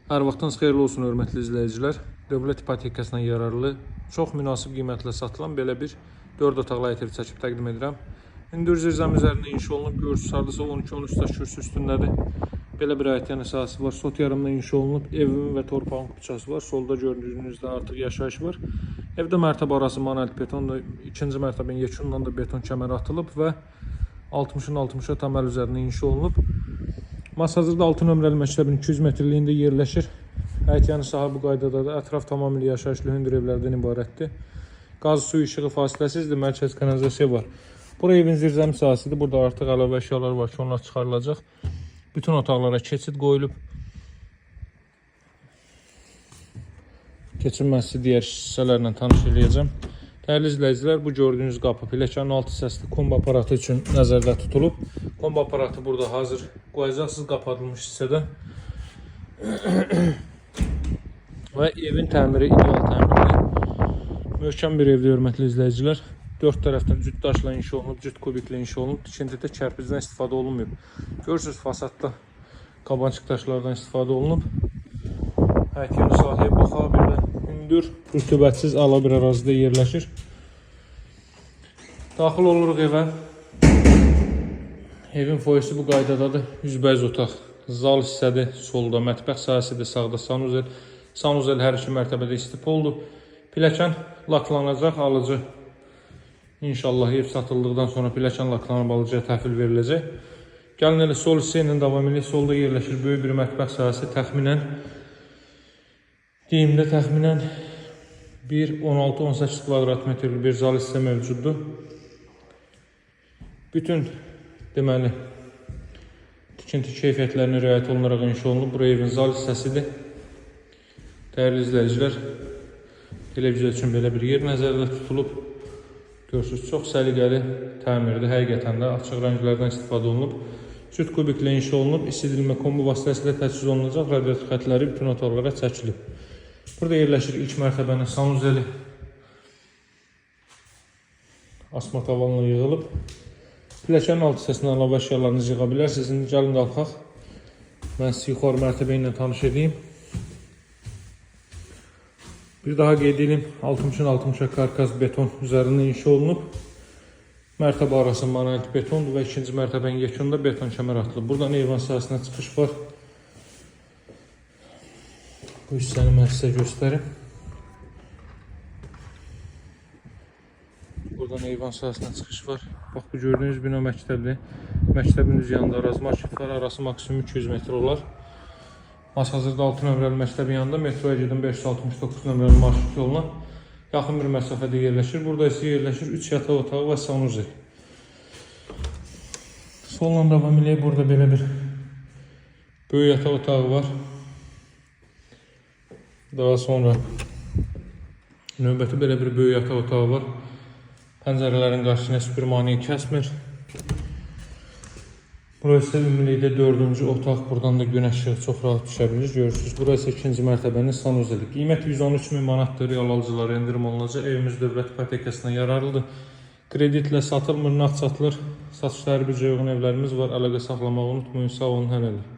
Hər vaxtınız xeyirli olsun, hörmətli izləyicilər. Dövlət ipotekasına yararlı, çox münasib qiymətlə satılan belə bir 4 otaqlı ev çəkib təqdim edirəm. İndir zirzəmi üzərində inşa olunub, görürsünüz, hardasa 12-13 daş kürsü üstündədir. Belə bir ayətyan əsası var, sot yarımda inşa olunub, evimin və torpağın kupçası var. Solda gördüyünüzdə artıq yaşayış var. Evdə mərtəbə arası manuel betonla, ikinci mərtəbənin yekunundan da beton kəməri atılıb və 60-ın 60-a təməl üzərində inşa olunub. Masazırda 6 nömrəli məktəbin 200 metrliyində yerləşir. Ayətyanı sahə bu qaydadadır. Ətraf tamamilə yaşayışlı hündür evlərdən ibarətdir. Qaz, su, işığı fasiləsizdir. Mərkəz kanalizasiya var. Bura evin zirzəmi sahəsidir. Burada artıq əlavə əşyalar var ki, onlar çıxarılacaq. Bütün otaqlara keçid qoyulub. Keçilməsi digər hissələrlə tanış edəcəm. Dəyərli izləyicilər, bu gördüyünüz qapı pilləkənin alt hissəsində kombi aparatı üçün nəzərdə tutulub. Kombi aparatı burada hazır qoyacaqsınız qapadılmış hissədə. Və evin təmiri ideal təmirdir. Möhkəm bir evdə, hörmətli izləyicilər. 4 tərəfdən cüt daşla inşa olunub, cüt kubiklə inşa olunub. Tikintidə kərpicdən istifadə olunmayıb. Görürsünüz, fasadda qabançıq daşlardan istifadə olunub. Ayətyanı sahəyə baxa, bir də hündür, rütubətsiz ala bir ərazidə yerləşir. Daxil oluruq evə. Evin foyesi bu qaydadadır. Üzbəyiz otaq. Zal hissədir, solda mətbəx sahəsidir, sağda sanuzel. Sanuzel hər iki mərtəbədə istipoldur. Pilləkən laklanacaq, alıcı. İnşallah ev satıldıqdan sonra pilləkən laklanıb alıcıya təhvil veriləcək. Gəlin elə sol hissə ilə davam edelim. Solda yerləşir böyük bir mətbəx sahəsi. Təxminən 1,16-18 kvadrat metrli bir zal hissə mövcuddur. Bütün deməli tikinti keyfiyyətlərinə riayət olunaraq inşa olunub. Bura evin zal hissəsidir. Dəyərli izləyicilər, televiziya üçün belə bir yer nəzərdə tutulub. Görürsünüz, çox səliqəli təmirdir. Həqiqətən də açıq rənglərdən istifadə olunub. Cüt kubiklə inşa olunub, isidilmə kombi vasitəsilə təchiz olunacaq. Radiator xətləri bütün otaqlara çəkilib. Burada yerləşir ilk mərtəbənin sanuzeli. Asma tavanla yığılıb. Pilləkənin alt hissəsindən əlavə əşyalarınızı yığa bilərsiniz. İndi gəlin qalxaq. Mən sizi yuxarı mərtəbə ilə tanış edeyim. Bir daha qeyd edeyim, 60-ın 60-a karkas beton üzərində inşa olunub. Mərtəbə arası manuel betondur və ikinci mərtəbənin yekununda beton kəmər atılıb. Buradan eyvan sahəsinə çıxış var. Bu hissəni mən sizə göstərim. Buradan eyvan sahəsinə çıxış var. Bax, bu gördüyünüz bina məktəbdir. Məktəbin düz yanında Araz marşrut var. Arası maksimum 200 metr olar. Masazırda 6 nömrəli məktəbin yanında metroya gedən 569 nömrəli marşrut yoluna yaxın bir məsafədə yerləşir. Burada isə yerləşir 3 yataq otağı və sanuzel. Solla davam eləyək. Burada belə bir böyük yataq otağı var. Daha sonra növbəti belə bir böyük yataq otağı var. Pəncərələrin qarşısına heç bir maneə kəsmir. Burası ümumilikdə 4-cü otaq. Buradan da günəş işığı çox rahat düşə bilir. Görürsünüz, burası 2-ci mərtəbənin sanuzeli. Qiymət 113.000 manatdır. Real alıcılara endirim olunacaq. Evimiz dövlət ipotekasına yararlıdır. Kreditlə satılmır, nağd satılır. Satışları büdcəyə uyğun evlərimiz var. Əlaqə saxlamağı unutmayın. Sağ olun, hələlik.